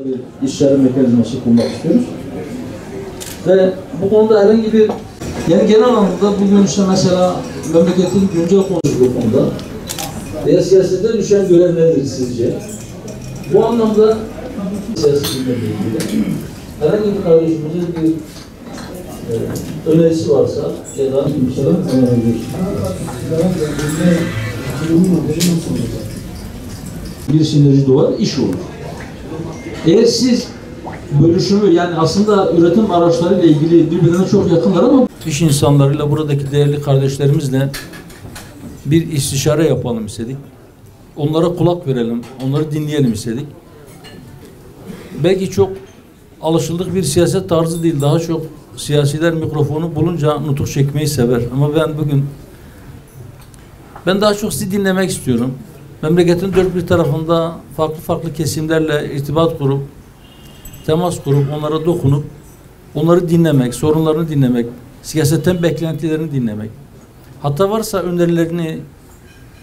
bir istişare mekanizması kurmak istiyoruz. Ve bu konuda herhangi bir, yani genel anlamda bugün işte mesela memleketin güncel konusu bu konuda veya siyasete düşen görev nedir sizce? Bu anlamda siyasetle ilgili herhangi bir kardeşimizin bir önerisi varsa ya da bir sinerji doğar, iş olur. Eğer siz bölüşümü, yani aslında üretim araçlarıyla ilgili birbirine çok yakınlar ama iş insanlarıyla, buradaki değerli kardeşlerimizle bir istişare yapalım istedik. Onlara kulak verelim, onları dinleyelim istedik. Belki çok alışıldık bir siyaset tarzı değil, daha çok siyasiler mikrofonu bulunca nutuk çekmeyi sever. Ama ben daha çok sizi dinlemek istiyorum. Memleketin dört bir tarafında farklı kesimlerle irtibat kurup, temas kurup, onlara dokunup, onları dinlemek, sorunlarını dinlemek, siyasetten beklentilerini dinlemek, hatta varsa önerilerini,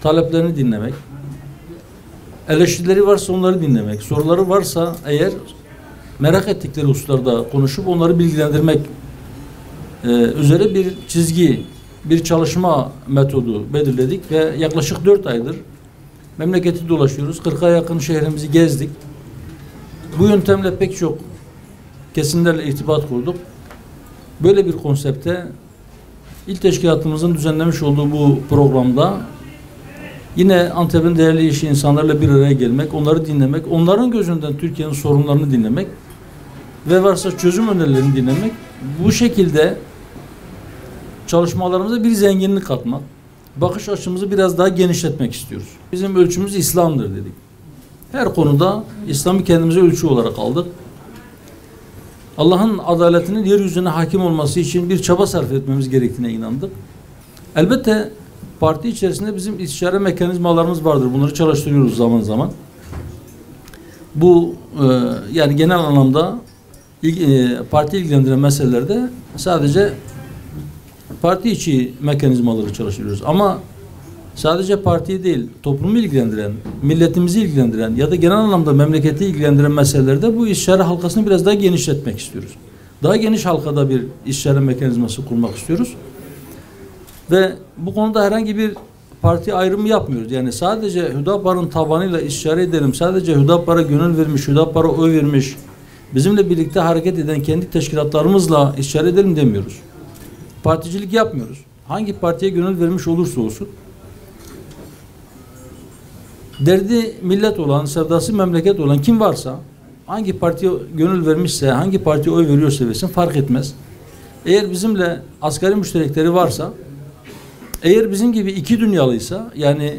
taleplerini dinlemek, eleştirileri varsa onları dinlemek, soruları varsa eğer merak ettikleri hususlarda konuşup onları bilgilendirmek üzere bir çizgi, bir çalışma metodu belirledik ve yaklaşık 4 aydır memleketi dolaşıyoruz. 40'a yakın şehrimizi gezdik. Bu yöntemle pek çok kesimlerle irtibat kurduk. Böyle bir konsepte İl Teşkilatımızın düzenlemiş olduğu bu programda yine Antep'in değerli iş insanlarıyla bir araya gelmek, onları dinlemek, onların gözünden Türkiye'nin sorunlarını dinlemek ve varsa çözüm önerilerini dinlemek, bu şekilde çalışmalarımıza bir zenginlik katmak, bakış açımızı biraz daha genişletmek istiyoruz. Bizim ölçümüz İslam'dır dedik. Her konuda İslam'ı kendimize ölçü olarak aldık. Allah'ın adaletinin yeryüzüne hakim olması için bir çaba sarf etmemiz gerektiğine inandık. Elbette parti içerisinde bizim istişare mekanizmalarımız vardır. Bunları çalıştırıyoruz zaman zaman. Bu yani genel anlamda parti ilgilendiren meselelerde sadece parti içi mekanizmaları çalıştırıyoruz. Ama sadece partiyi değil, toplumu ilgilendiren, milletimizi ilgilendiren ya da genel anlamda memleketi ilgilendiren meselelerde bu istişare halkasını biraz daha genişletmek istiyoruz. Daha geniş halkada bir istişare mekanizması kurmak istiyoruz. Ve bu konuda herhangi bir parti ayrımı yapmıyoruz. Yani sadece Hüdapar'ın tabanıyla istişare edelim, sadece Hüdapar'a gönül vermiş, Hüdapar'a oy vermiş, bizimle birlikte hareket eden kendi teşkilatlarımızla istişare edelim demiyoruz. Particilik yapmıyoruz. Hangi partiye gönül vermiş olursa olsun, derdi millet olan, sevdası memleket olan kim varsa, hangi partiye gönül vermişse, hangi partiye oy veriyorsa versin fark etmez. Eğer bizimle asgari müşterekleri varsa, eğer bizim gibi iki dünyalıysa, yani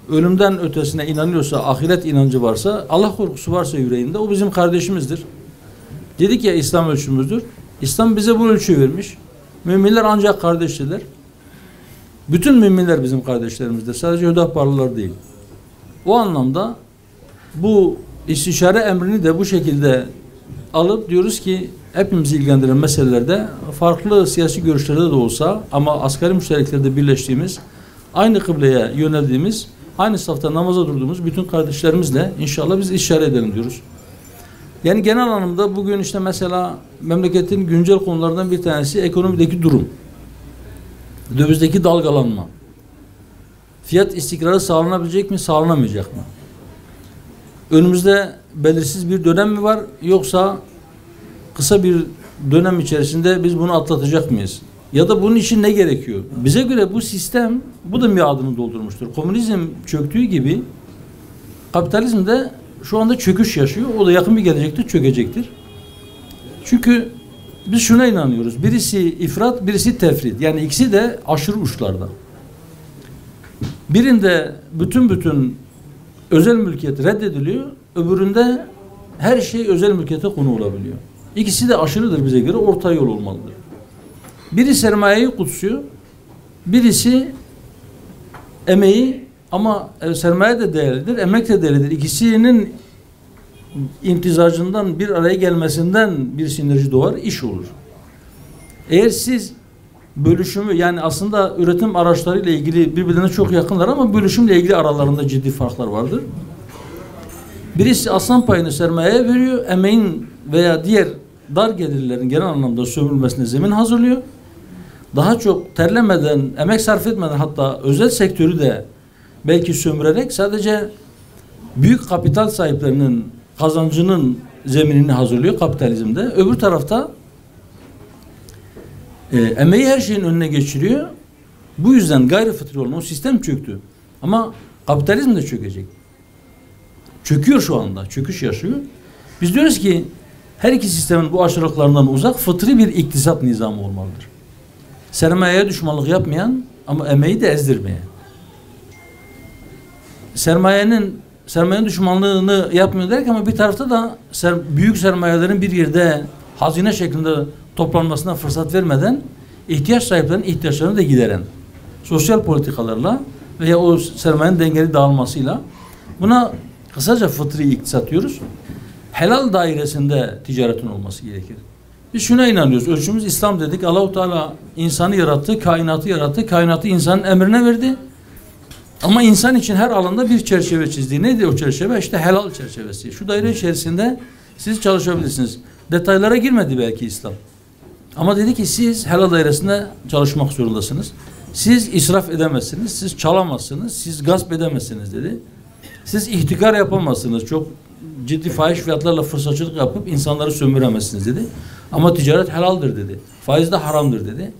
ölümden ötesine inanıyorsa, ahiret inancı varsa, Allah korkusu varsa yüreğinde, o bizim kardeşimizdir. Dedik ya İslam ölçümüzdür. İslam bize bu ölçüyü vermiş. Müminler ancak kardeştirler. Bütün müminler bizim kardeşlerimizdir. Sadece Hüdaparlılar değil. O anlamda bu istişare emrini de bu şekilde alıp diyoruz ki hepimizi ilgilendiren meselelerde farklı siyasi görüşlerde de olsa ama asgari müştereklerde birleştiğimiz, aynı kıbleye yöneldiğimiz, aynı safta namaza durduğumuz bütün kardeşlerimizle inşallah biz istişare edelim diyoruz. Yani genel anlamda bugün işte mesela memleketin güncel konularından bir tanesi ekonomideki durum. Dövizdeki dalgalanma. Fiyat istikrarı sağlanabilecek mi, sağlanamayacak mı? Önümüzde belirsiz bir dönem mi var yoksa kısa bir dönem içerisinde biz bunu atlatacak mıyız? Ya da bunun için ne gerekiyor? Bize göre bu sistem, bu da miadını doldurmuştur. Komünizm çöktüğü gibi kapitalizm de şu anda çöküş yaşıyor. O da yakın bir gelecekte çökecektir. Çünkü biz şuna inanıyoruz. Birisi ifrat, birisi tefrit. Yani ikisi de aşırı uçlarda. Birinde bütün özel mülkiyet reddediliyor. Öbüründe her şey özel mülkiyete konu olabiliyor. İkisi de aşırıdır bize göre. Orta yol olmalıdır. Biri sermayeyi kutsuyor. Birisi emeği, ama sermaye de değerlidir, emek de değerlidir. İkisinin imtizacından, bir araya gelmesinden bir sinerji doğar, iş olur. Eğer siz bölüşümü, yani aslında üretim araçlarıyla ilgili birbirlerine çok yakınlar ama bölüşümle ilgili aralarında ciddi farklar vardır. Birisi aslan payını sermayeye veriyor, emeğin veya diğer dar gelirlerin genel anlamda sömürülmesine zemin hazırlıyor. Daha çok terlemeden, emek sarf etmeden, hatta özel sektörü de belki sömürerek sadece büyük kapital sahiplerinin kazancının zeminini hazırlıyor kapitalizmde. Öbür tarafta emeği her şeyin önüne geçiriyor. Bu yüzden gayri fıtri olan o sistem çöktü. Ama kapitalizm de çökecek. Çöküyor şu anda. Çöküş yaşıyor. Biz diyoruz ki her iki sistemin bu aşırılıklarından uzak fıtri bir iktisat nizamı olmalıdır. Sermayeye düşmanlık yapmayan ama emeği de ezdirmeyen. Sermayenin düşmanlığını yapmıyor derken ama bir tarafta da büyük sermayelerin bir yerde hazine şeklinde toplanmasına fırsat vermeden ihtiyaç sahiplerinin ihtiyaçlarını da gideren sosyal politikalarla veya o sermayenin dengeli dağılmasıyla, buna kısaca fıtri iktisat diyoruz. Helal dairesinde ticaretin olması gerekir. Biz şuna inanıyoruz. Ölçümüz İslam dedik. Allah-u Teala insanı yarattı, kainatı yarattı. Kainatı insanın emrine verdi. Ama insan için her alanda bir çerçeve çizdi. Neydi o çerçeve? İşte helal çerçevesi. Şu daire içerisinde siz çalışabilirsiniz. Detaylara girmedi belki İslam. Ama dedi ki siz helal dairesinde çalışmak zorundasınız. Siz israf edemezsiniz, siz çalamazsınız, siz gasp edemezsiniz dedi. Siz ihtikar yapamazsınız, çok ciddi fahiş fiyatlarla fırsatçılık yapıp insanları sömüremezsiniz dedi. Ama ticaret helaldir dedi. Faiz de haramdır dedi.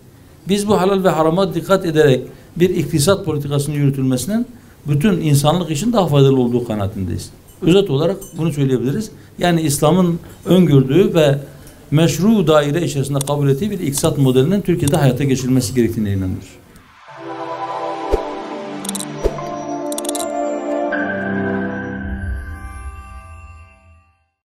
Biz bu halal ve harama dikkat ederek bir iktisat politikasının yürütülmesinin bütün insanlık için daha faydalı olduğu kanaatindeyiz. Özet olarak bunu söyleyebiliriz. Yani İslam'ın öngördüğü ve meşru daire içerisinde kabul ettiği bir iktisat modelinin Türkiye'de hayata geçirilmesi gerektiğine inanıyoruz.